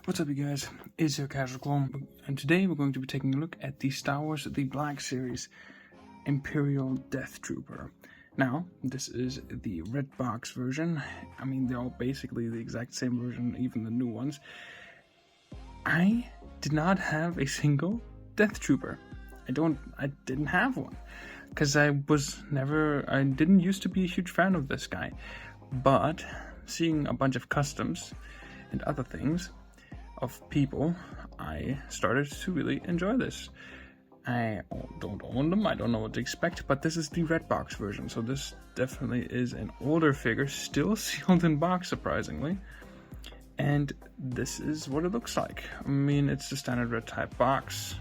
What's up, you guys? It's your Casual Clone, and today we're going to be taking a look at the Star Wars The Black Series Imperial Death Trooper. Now, this is the red box version. I mean, they're all basically the exact same version, even the new ones. I did not have a single Death Trooper. I didn't have one, because I didn't used to be a huge fan of this guy. But seeing a bunch of customs and other things of people, I started to really enjoy this. I don't own them, I don't know what to expect, but this is the red box version, so this definitely is an older figure, still sealed in box, surprisingly. And this is what it looks like. I mean, it's the standard red type box.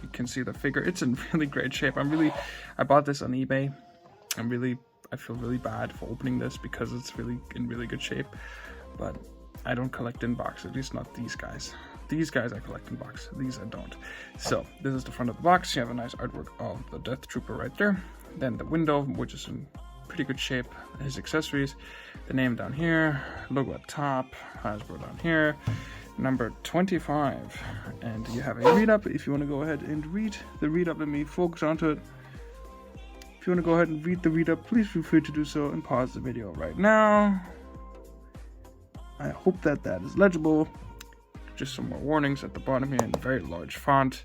You can see the figure, it's in really great shape. I bought this on eBay. I feel really bad for opening this because it's really in really good shape, but I don't collect in box, at least not these guys. These guys I collect in box, these I don't. So, this is the front of the box. You have a nice artwork of the Death Trooper right there. Then the window, which is in pretty good shape. His accessories, the name down here, logo at top, Hasbro down here, number 25. And you have a read-up if you want to go ahead and read the read-up. Let me focus onto it. If you want to go ahead and read the read-up, please feel free to do so and pause the video right now. I hope that is legible. Just some more warnings at the bottom here in very large font.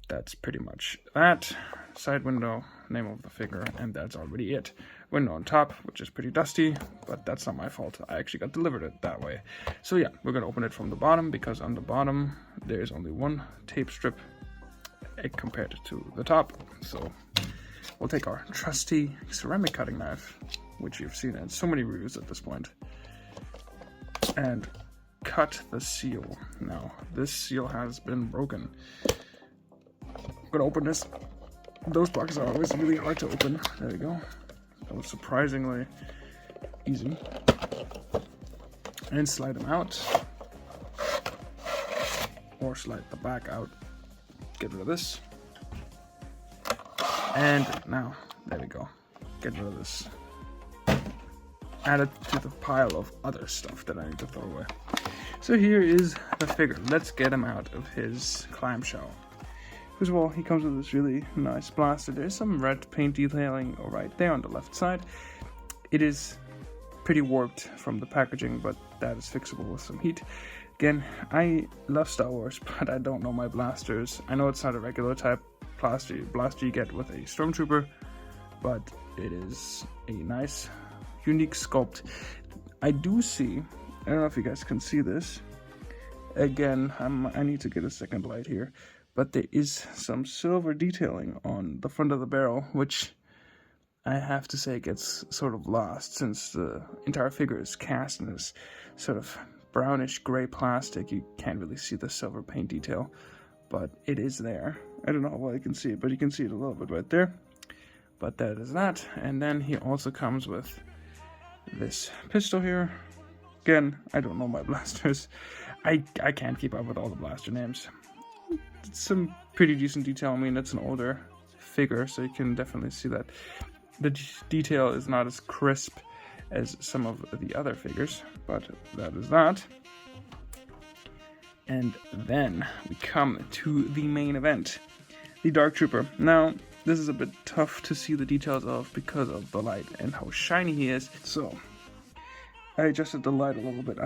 That's pretty much that. Side window, name of the figure, and that's already it. Window on top, which is pretty dusty, but that's not my fault. I actually got delivered it that way. So yeah, we're gonna open it from the bottom, because on the bottom there's only one tape strip compared to the top. So we'll take our trusty ceramic cutting knife, which you've seen in so many reviews at this point, and cut the seal. Now, this seal has been broken. I'm gonna open this. Those boxes are always really hard to open. There we go. That was surprisingly easy. And slide them out. Or slide the back out. Get rid of this. And now, there we go. Get rid of this. Add it to the pile of other stuff that I need to throw away. So here is the figure. Let's get him out of his clamshell. First of all, he comes with this really nice blaster. There's some red paint detailing right there on the left side. It is pretty warped from the packaging, but that is fixable with some heat. Again, I love Star Wars, but I don't know my blasters. I know it's not a regular type blaster you get with a Stormtrooper, but it is a nice, unique sculpt. I do see, I don't know if you guys can see this. Again, I need to get a second light here, but there is some silver detailing on the front of the barrel, which I have to say gets sort of lost since the entire figure is cast in this sort of brownish gray plastic. You can't really see the silver paint detail, but it is there. I don't know how well you can see it, but you can see it a little bit right there. But that is that. And then he also comes with this pistol here. Again, I don't know my blasters. I can't keep up with all the blaster names. It's some pretty decent detail. I mean, it's an older figure, so you can definitely see that the detail is not as crisp as some of the other figures, but that is that. And then we come to the main event, the Dark Trooper. Now, this is a bit tough to see the details of because of the light and how shiny he is, so I adjusted the light a little bit.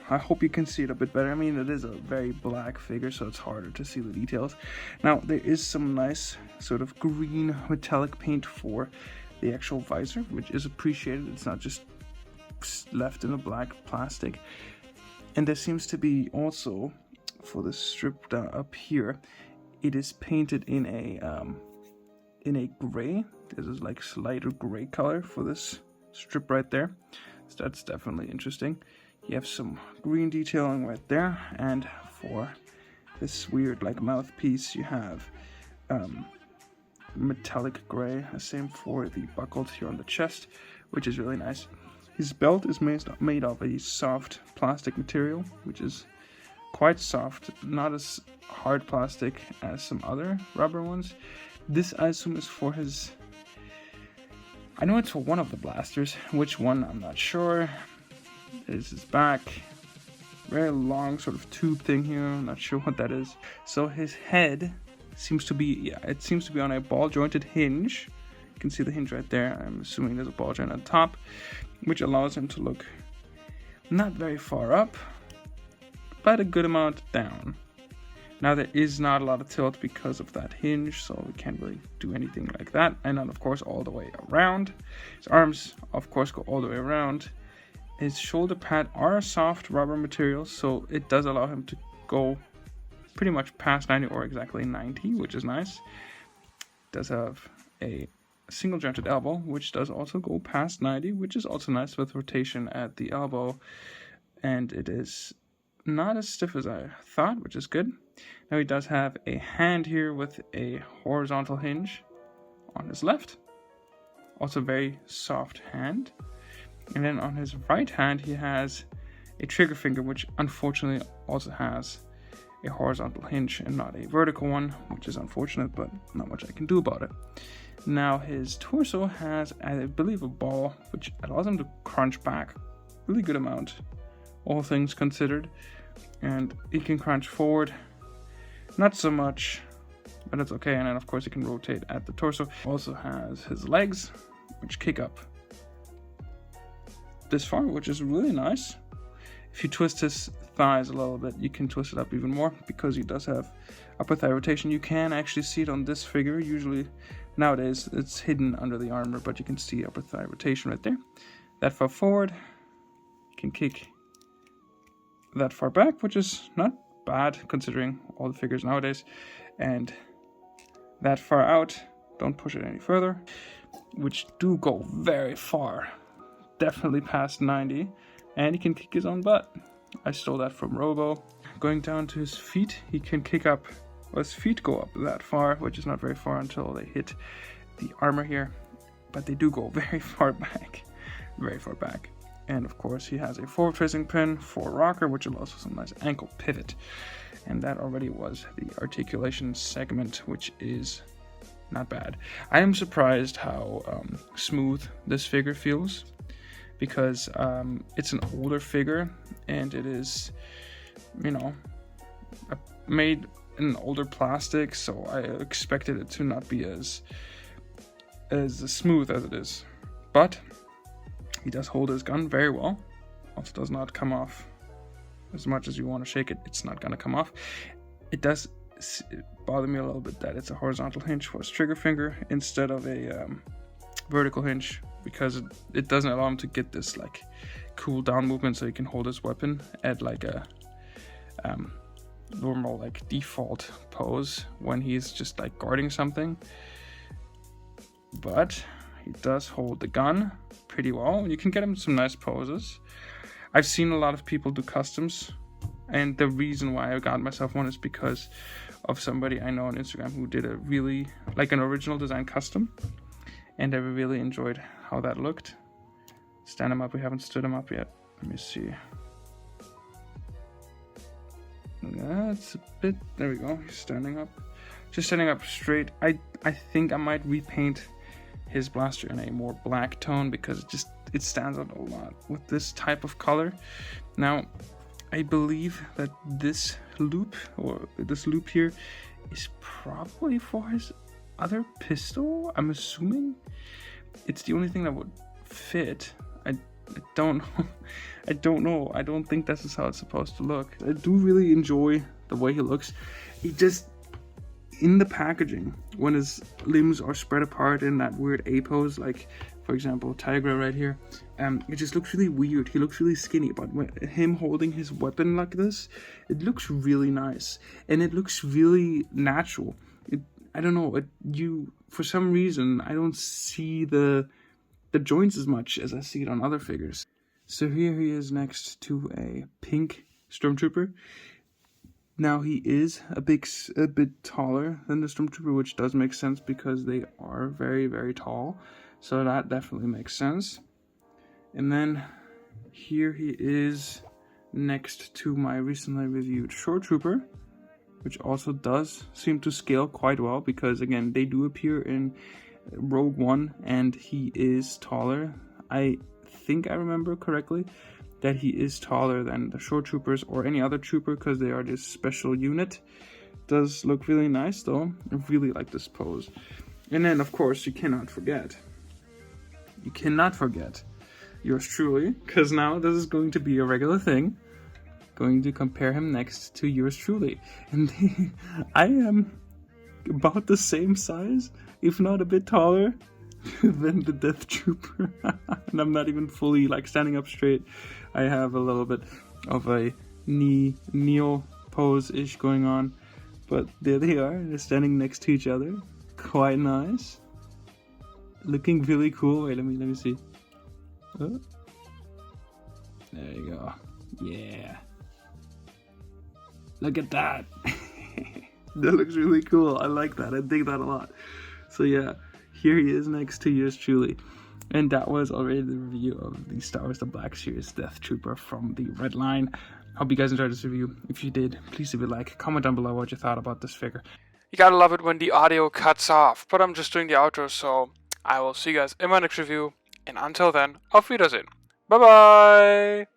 I hope you can see it a bit better. I mean, it is a very black figure, so it's harder to see the details. Now, there is some nice sort of green metallic paint for the actual visor, which is appreciated. It's not just left in a black plastic. And there seems to be also, for the strip down up here, it is painted in a gray. This is like lighter gray color for this strip right there. So that's definitely interesting. You have some green detailing right there, and for this weird like mouthpiece you have metallic gray. The same for the buckles here on the chest, which is really nice. His belt is made of a soft plastic material, which is quite soft, not as hard plastic as some other rubber ones. This I assume is for his, I know it's for one of the blasters. Which one, I'm not sure. There's his back. very long sort of tube thing here. I'm not sure what that is. So his head seems to be, it seems to be on a ball jointed hinge. You can see the hinge right there. I'm assuming there's a ball joint on top, which allows him to look not very far up, but a good amount down. Now there is not a lot of tilt because of that hinge, so we can't really do anything like that. And then of course all the way around. His arms of course go all the way around. His shoulder pad are soft rubber material, so it does allow him to go pretty much past 90 or exactly 90, which is nice. It does have a single jointed elbow, which does also go past 90, which is also nice with rotation at the elbow. And it is not as stiff as I thought, which is good. Now he does have a hand here with a horizontal hinge on his left. Also very soft hand. And then on his right hand he has a trigger finger, which unfortunately also has a horizontal hinge and not a vertical one, which is unfortunate, but not much I can do about it. Now his torso has, I believe, a ball, which allows him to crunch back a really good amount, all things considered. And he can crunch forward, not so much, but it's okay. And then of course he can rotate at the torso. Also has his legs, which kick up this far, which is really nice. If you twist his thighs a little bit, you can twist it up even more because he does have upper thigh rotation. You can actually see it on this figure. Usually nowadays it's hidden under the armor, but you can see upper thigh rotation right there. That far forward, you can kick that far back, which is not bad considering all the figures nowadays. And that far out, don't push it any further, which do go very far, definitely past 90. And he can kick his own butt. I stole that from Robo. Going down to his feet, he can kick up, well, his feet go up that far, which is not very far until they hit the armor here, but they do go very far back, very far back. And of course he has a forward facing pin for rocker, which allows for some nice ankle pivot. And that already was the articulation segment, which is not bad. I am surprised how smooth this figure feels, because it's an older figure and it is, you know, made in older plastic, so I expected it to not be as smooth as it is. But he does hold his gun very well. Also does not come off as much as you want to shake it. It's not going to come off. It does bother me a little bit that it's a horizontal hinge for his trigger finger instead of a vertical hinge, because it doesn't allow him to get this like cool down movement so he can hold his weapon at like a normal like default pose when he's just like guarding something. But he does hold the gun pretty well. You can get him some nice poses. I've seen a lot of people do customs, and the reason why I got myself one is because of somebody I know on Instagram who did a really, like an original design custom, and I really enjoyed how that looked. Stand him up. We haven't stood him up yet. Let me see. That's a bit, there we go. He's standing up. Just standing up straight. I think I might repaint his blaster in a more black tone because it stands out a lot with this type of color. Now, I believe that this loop here is probably for his other pistol. I'm assuming it's the only thing that would fit. I don't know. I don't think this is how it's supposed to look. I do really enjoy the way he looks. He just, in the packaging, when his limbs are spread apart in that weird A pose, like for example Tigra right here, it just looks really weird. He looks really skinny, but when him holding his weapon like this, it looks really nice and it looks really natural. I don't know, for some reason I don't see the joints as much as I see it on other figures. So here he is next to a pink Stormtrooper. Now he is a bit taller than the Stormtrooper, which does make sense because they are very, very tall. So that definitely makes sense. And then here he is next to my recently reviewed Shore Trooper, which also does seem to scale quite well because, again, they do appear in Rogue One and he is taller. I think I remember correctly that he is taller than the shore troopers or any other trooper because they are this special unit. Does look really nice though. I really like this pose. And then of course you cannot forget yours truly, because now this is going to be a regular thing. Going to compare him next to yours truly. And I am about the same size, if not a bit taller, than the Death Trooper. And I'm not even fully like standing up straight. I have a little bit of a kneel pose-ish going on. But there they are, they're standing next to each other. Quite nice. Looking really cool. Wait, let me see. Oh. There you go. Yeah. Look at that. That looks really cool. I like that. I dig that a lot. So yeah, here he is next to yours truly. And that was already the review of the Star Wars The Black Series Death Trooper from the Red Line. Hope you guys enjoyed this review. If you did, please leave a like. Comment down below what you thought about this figure. You gotta love it when the audio cuts off. But I'm just doing the outro, so I will see you guys in my next review. And until then, auf Wiedersehen. Bye bye!